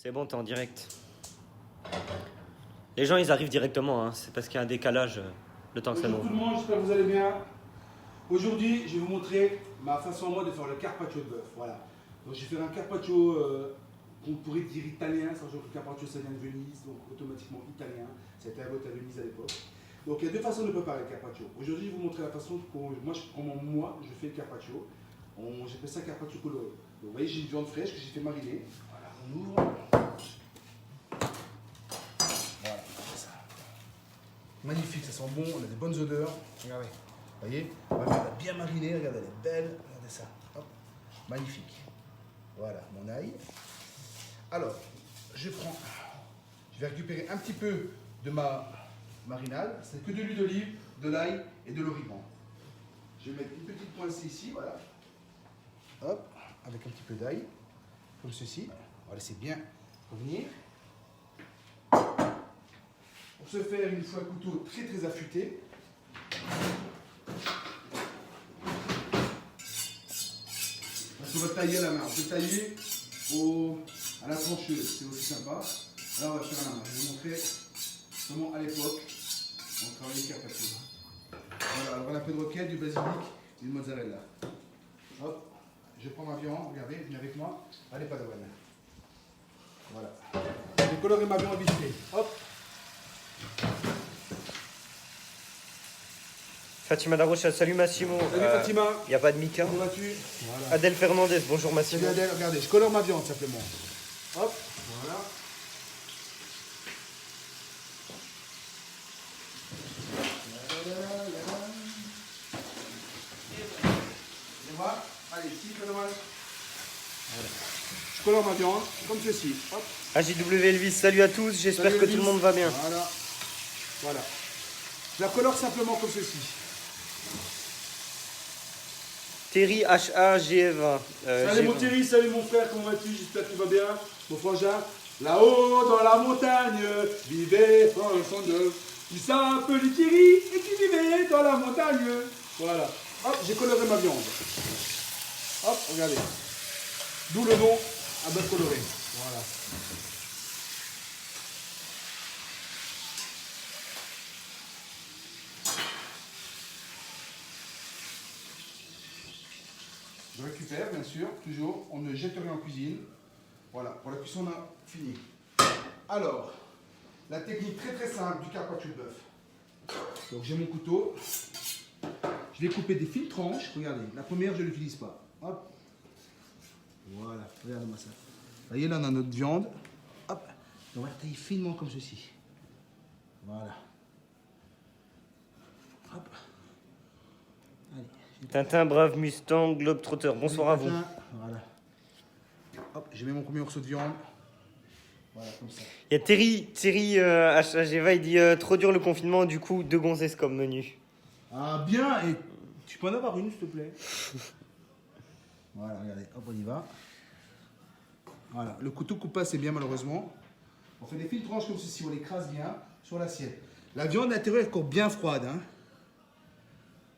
C'est bon, t'es en direct. Les gens, ils arrivent directement, hein. C'est parce qu'il y a un décalage, le temps que ça nous... Bonjour tout le monde, j'espère que vous allez bien. Aujourd'hui, je vais vous montrer ma façon à moi de faire le carpaccio de bœuf. Voilà. Donc, je vais faire un carpaccio qu'on pourrait dire italien, sachant que le carpaccio ça vient de Venise, donc automatiquement italien. C'était à Venise à l'époque. Donc, il y a deux façons de préparer le carpaccio. Aujourd'hui, je vais vous montrer la façon dont moi je fais le carpaccio. J'appelle ça carpaccio coloré. Donc, vous voyez, j'ai une viande fraîche que j'ai fait mariner. Voilà, on ouvre. Voilà, c'est ça. Magnifique, ça sent bon, on a des bonnes odeurs. Regardez, vous voyez, on va bien mariner, regardez, elle est belle. Regardez ça, hop, magnifique. Voilà, mon ail. Alors, je vais récupérer un petit peu de ma marinade. C'est que de l'huile d'olive, de l'ail et de l'origan. Je vais mettre une petite poincée ici, voilà. Hop, avec un petit peu d'ail, comme ceci. On va laisser bien revenir. Pour ce faire, il nous faut un couteau très très affûté. Parce qu'on va tailler à la main. On peut tailler à la trancheuse, c'est aussi sympa. Alors on va faire à la main. Je vais vous montrer comment à l'époque on travaillait le carpaccio. Voilà, alors on a un peu de roquette, du basilic et du mozzarella. Hop, je prends ma viande, regardez, venez avec moi. Allez, pas de douane. Voilà. Je vais colorer ma viande vite fait. Hop. Fatima Darocha, salut Massimo. Salut Fatima. Il n'y a pas de Mika. Comment vas-tu? Voilà. Adèle Fernandez, bonjour Massimo. Salut Adèle, regardez, je colore ma viande simplement. Hop, voilà. Et voilà. Allez, ici, dommage. Je colore ma viande comme ceci. Hop. AJW Elvis, salut à tous, j'espère que tout le monde va bien. Voilà. Voilà. Je la colore simplement comme ceci. Terry HAGF1. Salut mon Thierry, salut mon frère, comment vas-tu? J'espère que tu vas bien. Mon frangin, là-haut dans la montagne, vivait un sondeur qui s'appelait Thierry et qui vivait dans la montagne. Voilà. Hop, j'ai coloré ma viande. Hop, regardez. D'où le nom à bœuf coloré. Voilà. Je récupère, bien sûr, toujours. On ne jette rien en cuisine. Voilà, pour la cuisson, on a fini. Alors, la technique très très simple du carpaccio de bœuf. Donc, j'ai mon couteau. Je vais couper des fines tranches. Regardez, la première, je ne l'utilise pas. Hop. Voilà, regardez-moi ça. Vous voyez, là, on a notre viande. Hop. On va la tailler finement comme ceci. Voilà. Hop. Allez. Tintin, Brave, Mustang, Globetrotter, bonsoir à vous. Voilà. Hop, j'ai mis mon premier morceau de viande. Voilà, comme ça. Il y a Terry HAGV, il dit trop dur le confinement, du coup, 2 gonzesses comme menu. Ah, bien. Et tu peux en avoir une, s'il te plaît. Voilà, regardez. Hop, on y va. Voilà, le couteau coupe pas assez bien, malheureusement. On fait des fines tranches comme ceci, on l'écrase bien sur l'assiette. La viande à l'intérieur est encore bien froide. Hein.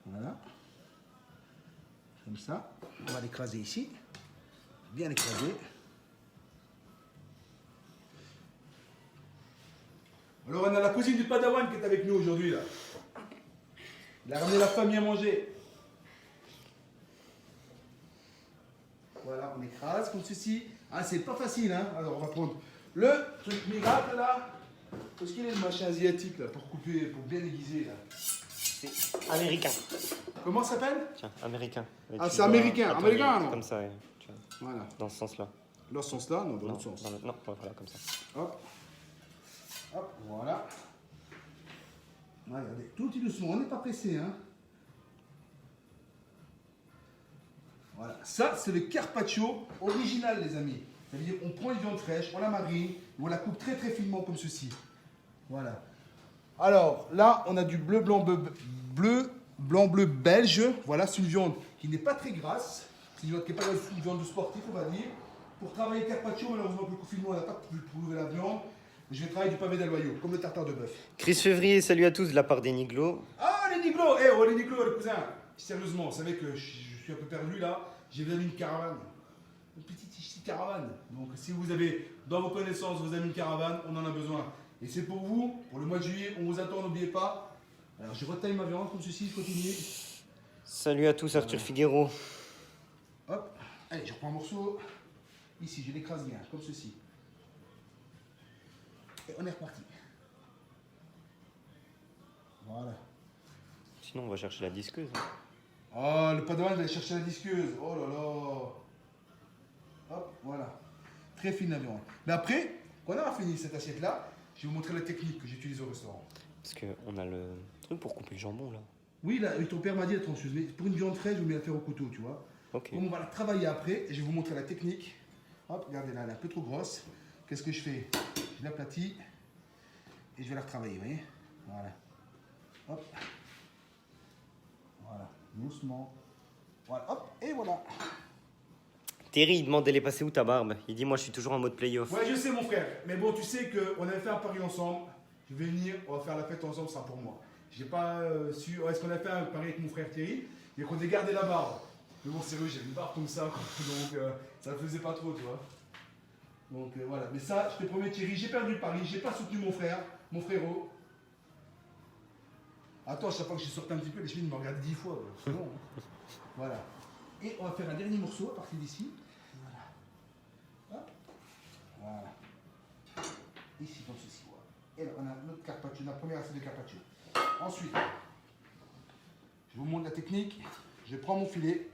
Voilà. Comme ça. On va l'écraser ici. Bien l'écraser. Alors, on a la cousine du Padawan qui est avec nous aujourd'hui, là. Il a ramené la famille à manger. Voilà, on écrase comme ceci. Ah, c'est pas facile, hein. Alors, on va prendre le truc miracle, là. Où est-ce qu'il est le machin asiatique, là, pour couper, pour bien aiguiser, là? C'est américain. Comment ça s'appelle? Tiens, américain. Et Ah, tu c'est dois- américain. Attends, Américain, non? comme ça, ouais. Tu vois, Voilà. dans ce sens-là. Dans ce sens-là? Non, dans Non, l'autre sens. non, voilà, comme ça. Hop. Hop, voilà. Regardez, tout petit doucement, on n'est pas pressé, hein. Voilà, ça c'est le carpaccio original, les amis. Ça veut dire on prend une viande fraîche, on la marine, on la coupe très très finement comme ceci. Voilà. Alors là, on a du bleu blanc bleu belge. Voilà, c'est une viande qui n'est pas très grasse. C'est une viande qui n'est pas une viande de sportif, on va dire. Pour travailler le carpaccio, malheureusement, pour le confinement, on n'a pas pu trouver la viande. Je vais travailler du pavé d'Aloyau, comme le tartare de bœuf. Chris Février, salut à tous de la part des Niglo. Ah, les Niglos! Eh, oh, les Niglos, les cousins! Sérieusement, vous savez que je suis un peu perdu là. J'ai besoin d'une caravane. une petite caravane. Donc si vous avez dans vos connaissances, vous avez une caravane, on en a besoin. Et c'est pour vous, pour le mois de juillet, on vous attend, n'oubliez pas. Alors je retaille ma viande comme ceci, je continue. Salut à tous, Arthur Figuero. Hop, allez, je reprends un morceau. Ici, je l'écrase bien, comme ceci. Et on est reparti. Voilà. Sinon, on va chercher la disqueuse. Hein. Oh, le padawan va aller chercher la disqueuse. Oh là là. Hop, voilà. Très fine la viande. Mais après, quand on aura fini cette assiette-là, je vais vous montrer la technique que j'utilise au restaurant. Parce qu'on a le truc pour couper le jambon là. Oui, là, ton père m'a dit la trancheuse. Mais pour une viande fraîche, je vais mieux la faire au couteau, tu vois. Ok. Donc on va la travailler après et je vais vous montrer la technique. Hop, regardez là, elle est un peu trop grosse. Qu'est-ce que je fais? Je l'aplatis et je vais la retravailler, vous voyez? Voilà. Hop. Voilà, doucement. Voilà, hop, et voilà. Terry, il demande d'aller passer où ta barbe. Il dit, moi, je suis toujours en mode playoff. Ouais, je sais, mon frère. Mais bon, tu sais qu'on avait fait un pari ensemble. Je vais venir, on va faire la fête ensemble, ça pour moi. J'ai pas su. Est-ce qu'on a fait un pari avec mon frère Thierry? Mais qu'on ait gardé la barbe. Mais bon, sérieux, j'ai une barbe comme ça, quoi. Donc ça ne faisait pas trop, tu vois. Donc voilà. Mais ça, je te promets, Thierry, j'ai perdu le pari. J'ai pas soutenu mon frère, mon frérot. Attends, chaque fois que je sortais un petit peu, les cheveux me regardent 10 fois. C'est bon. Hein. Voilà. Et on va faire un dernier morceau à partir d'ici. Voilà. Hop. Voilà. Ici, comme ceci. Voilà. Et là, on a notre carpaccio, la première assiette de carpaccio. Ensuite, je vous montre la technique. Je prends mon filet,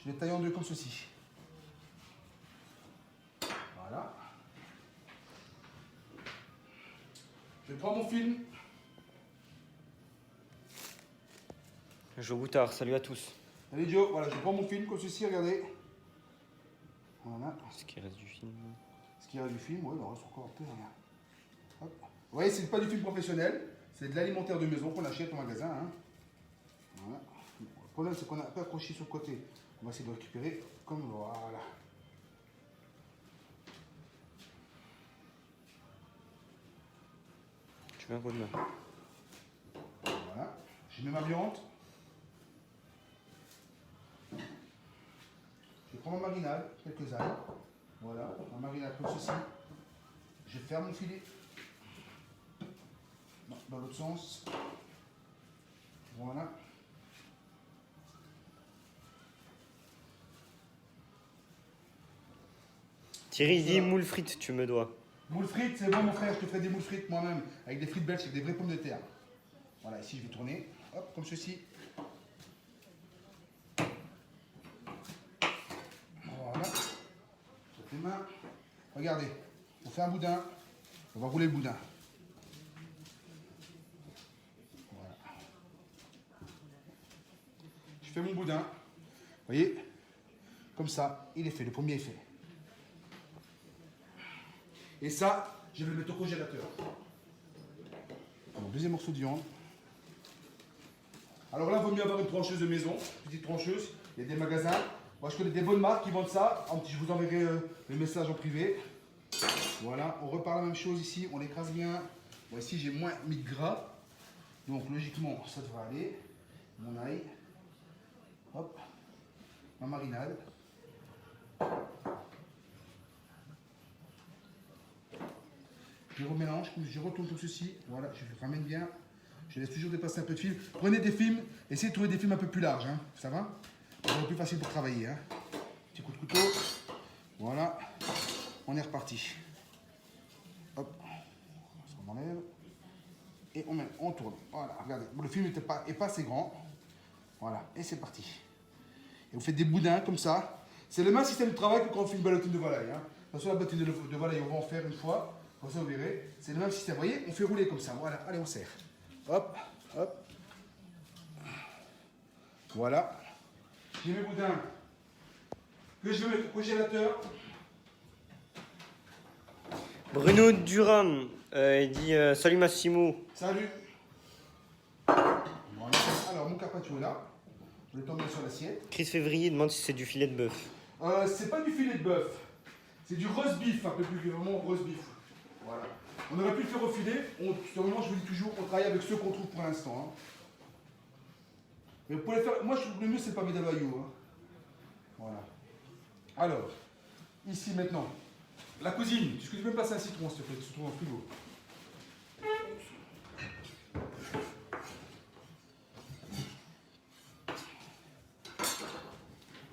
je le taille en deux comme ceci. Voilà. Je prends mon film. Joe Boutard, salut à tous. Allez Joe, voilà, je prends mon film comme ceci, regardez. Voilà. Ce qui reste du film. Ce qu'il y a du film, ouais, il en reste encore un peu, rien. Hop. Vous voyez, c'est pas du film professionnel, c'est de l'alimentaire de maison qu'on achète au magasin. Hein. Voilà. Le problème, c'est qu'on a un peu accroché sur le côté. On va essayer de le récupérer comme voilà. Tu veux un coup de main? Voilà. Je mets ma viande. Je prends ma marinade, quelques algues. Voilà, ma marinade comme ceci. Je ferme mon filet. Non, dans l'autre sens. Voilà. Thierry, il dit moule frites, tu me dois. Moules frites, c'est bon mon frère, je te ferai des moules frites moi-même. Avec des frites belges, avec des vraies pommes de terre. Voilà, ici je vais tourner. Hop, comme ceci. Voilà. Sur tes mains. Regardez, on fait un boudin. On va rouler le boudin. Voilà. Je fais mon boudin. Vous voyez? Comme ça, il est fait. Le premier est fait. Et ça, je vais le mettre au congélateur. Alors, deuxième morceau de viande. Alors là, il vaut mieux avoir une trancheuse de maison, petite trancheuse. Il y a des magasins. Moi, je connais des bonnes marques qui vendent ça. Je vous enverrai le message en privé. Voilà, on repart la même chose ici. On l'écrase bien. Bon, ici, j'ai moins mis de gras. Donc, logiquement, ça devrait aller. Mon ail. Hop. Ma marinade. Je remélange, je retourne comme ceci. Voilà, je ramène bien. Je laisse toujours dépasser un peu de film. Prenez des films, essayez de trouver des films un peu plus larges. Hein. Ça va? Ça va être plus facile pour travailler. Hein. Petit coup de couteau. Voilà. On est reparti. Hop. Ça, on enlève. Et on tourne. Voilà, regardez. Bon, le film n'est pas assez grand. Voilà, et c'est parti. Et vous faites des boudins comme ça. C'est le même système de travail que quand on fait une ballotine de volaille. Hein. De toute façon, la ballotine de volaille, on va en faire une fois. Comme ça, vous verrez. C'est le même système. Vous voyez, on fait rouler comme ça. Voilà, allez, on serre. Hop, hop. Voilà. J'ai mes boudins que je vais mettre au congélateur. Bruno Durham, il dit salut Massimo. Salut. Voilà. Alors, mon carpaccio est là. Je vais le tomber sur l'assiette. Chris Février demande si c'est du filet de bœuf. C'est pas du filet de bœuf. C'est du roast beef, un peu plus vraiment roast beef. Voilà. On aurait pu le faire au filet. Normalement, je vous dis toujours, on travaille avec ceux qu'on trouve pour l'instant. Hein. Mais pour les faire, moi, le mieux, c'est pas Medallo. Hein. Voilà. Alors, ici maintenant. La cuisine. Est-ce que tu peux me passer un citron, s'il te plaît? Citron dans le frigo.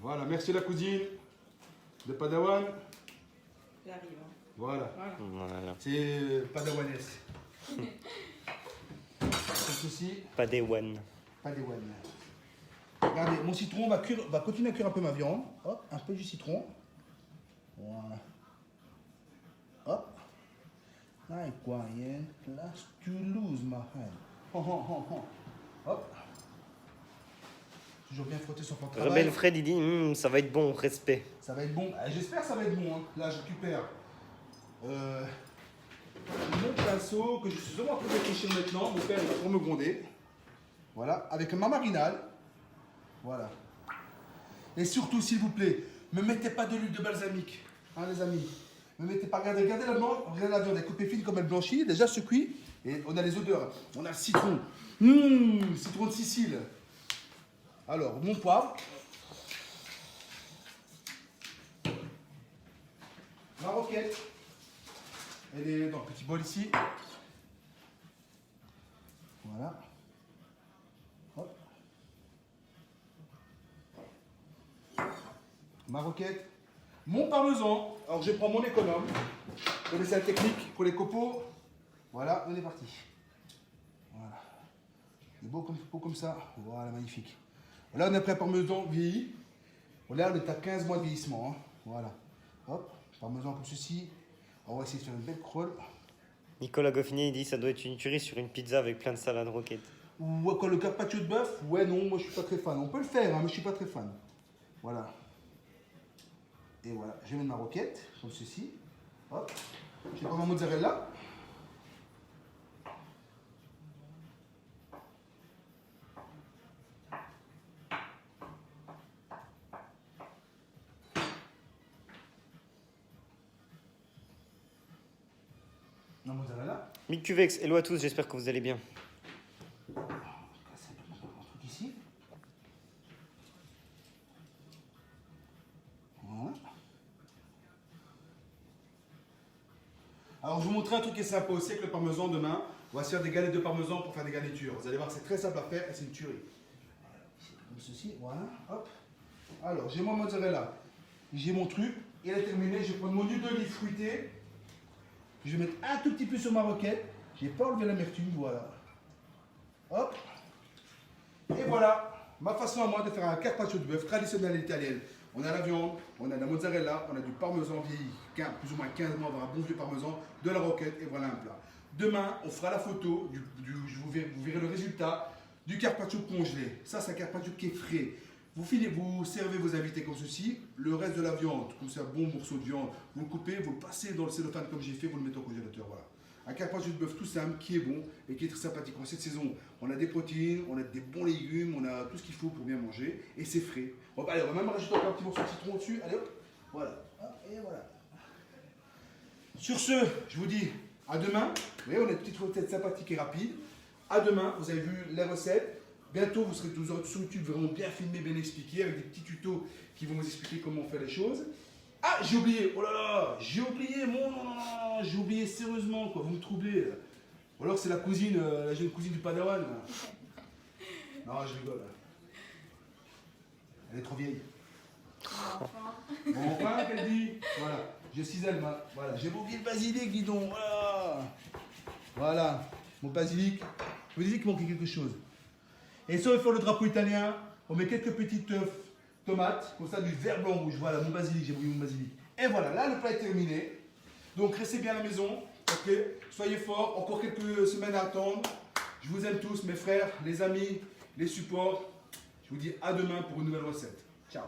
Voilà, merci la cousine de Padawan. J'arrive. Hein. Voilà, Voilà. c'est Padawanès. Comme ceci, Padawan. Padawan. Regardez, mon citron va continuer à cuire un peu ma viande. Hop, un peu du citron. Voilà. Hop. Like quiet, last to lose my hand. Hop. Toujours bien frotter son plan de travail. Rebelle Fred, il dit ça va être bon, respect. Ça va être bon. J'espère que ça va être bon. Hein. Là, je récupère mon pinceau que je suis vraiment en train de réfléchir maintenant. Mon père, il va pour me gronder. Voilà, avec ma marinade. Voilà. Et surtout, s'il vous plaît, ne me mettez pas de l'huile de balsamique. Hein, les amis. Ne me mettez pas. Regardez la viande. Regardez la viande. Elle est coupée fine comme elle blanchit. Déjà, ce cuit. Et on a les odeurs. On a le citron. Citron de Sicile. Alors, mon poivre. Ma roquette. Elle est dans le petit bol ici. Voilà. Hop. Ma roquette. Mon parmesan. Alors, je prends mon économe. Vous connaissez la technique pour les copeaux. Voilà, on est parti. Voilà. Il est beau comme ça. Voilà, magnifique. Là, on a pris un parmesan vieilli. Là, on est à 15 mois de vieillissement. Hein. Voilà. Hop, parmesan comme ceci. On va essayer de faire une belle crolle. Nicolas Goffinier, il dit ça doit être une tuerie sur une pizza avec plein de salade roquette. Ou quoi, le carpaccio de bœuf? Ouais, non, moi je suis pas très fan. On peut le faire, hein, mais je suis pas très fan. Voilà. Et voilà, je vais mettre ma roquette, comme ceci. Hop. Je vais prendre ma mozzarella. La mozzarella. Mick Cuvex, hello à tous, j'espère que vous allez bien. Un truc ici. Voilà. Alors, je vais vous montrer un truc qui est sympa aussi avec le parmesan demain. On va se faire des galettes de parmesan pour faire des garnitures. Vous allez voir, c'est très simple à faire et c'est une tuerie. Voilà, comme ceci, voilà, hop. Alors, j'ai mon mozzarella, j'ai mon truc, il est terminé. Je vais prendre mon huile d'olive fruitée. Je vais mettre un tout petit peu sur ma roquette. Je n'ai pas enlevé l'amertume, voilà. Hop. Et voilà, ma façon à moi de faire un carpaccio de bœuf traditionnel italien. On a la viande, on a la mozzarella, on a du parmesan vieilli, plus ou moins 15 mois, on va avoir un bon vieux parmesan, de la roquette et voilà un plat. Demain, on fera la photo, vous verrez le résultat du carpaccio congelé. Ça, c'est un carpaccio qui est frais. Vous servez vos invités comme ceci, le reste de la viande, comme c'est un bon morceau de viande, vous le coupez, vous le passez dans le cellophane comme j'ai fait, vous le mettez au congélateur, voilà. Un carpaccio de bœuf tout simple, qui est bon et qui est très sympathique. En cette saison, on a des protéines, on a des bons légumes, on a tout ce qu'il faut pour bien manger et c'est frais. Bon, allez, on va même rajouter encore un petit morceau de citron au-dessus, allez hop, voilà. Et voilà. Sur ce, je vous dis à demain. Vous voyez, on a une petite recette sympathique et rapide. À demain, vous avez vu les recettes. Bientôt, vous aurez sur YouTube vraiment bien filmé, bien expliqué, avec des petits tutos qui vont vous expliquer comment on fait les choses. Ah, j'ai oublié, oh là là, j'ai oublié, j'ai oublié sérieusement, quoi, vous me troublez. Là. Ou alors c'est la cousine, la jeune cousine du Padawan. Là. Non, je rigole. Elle est trop vieille. Bon, enfin, qu'elle dit. Voilà, je suis elle, voilà, j'ai oublié le basilic, dis donc. Voilà, mon basilic. Je vous disais qu'il manquait quelque chose. Et si on veut faire le drapeau italien, on met quelques petites tomates, comme ça, du vert blanc rouge. Voilà, mon basilic, j'ai oublié mon basilic. Et voilà, là, le plat est terminé. Donc, restez bien à la maison, ok? Soyez forts, encore quelques semaines à attendre. Je vous aime tous, mes frères, les amis, les supports. Je vous dis à demain pour une nouvelle recette. Ciao!